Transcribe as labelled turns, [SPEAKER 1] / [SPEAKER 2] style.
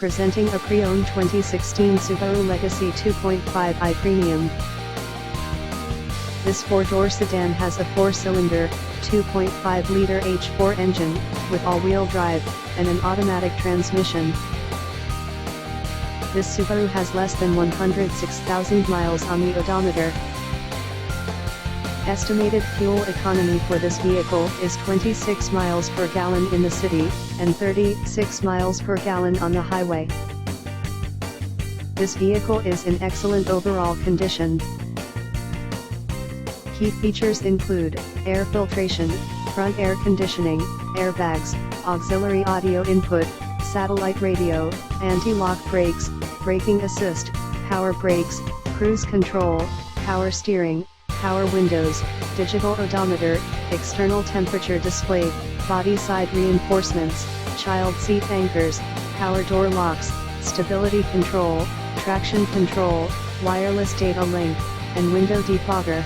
[SPEAKER 1] Presenting a pre-owned 2016 Subaru Legacy 2.5i Premium. This four-door sedan has a four-cylinder, 2.5-liter H4 engine, with all-wheel drive, and an automatic transmission. This Subaru has less than 106,000 miles on the odometer. Estimated fuel economy for this vehicle is 26 miles per gallon in the city, and 36 miles per gallon on the highway. This vehicle is in excellent overall condition. Key features include air filtration, front air conditioning, airbags, auxiliary audio input, satellite radio, anti-lock brakes, braking assist, power brakes, cruise control, power steering, power windows, digital odometer, external temperature display, body side reinforcements, child seat anchors, power door locks, stability control, traction control, wireless data link, and window defogger.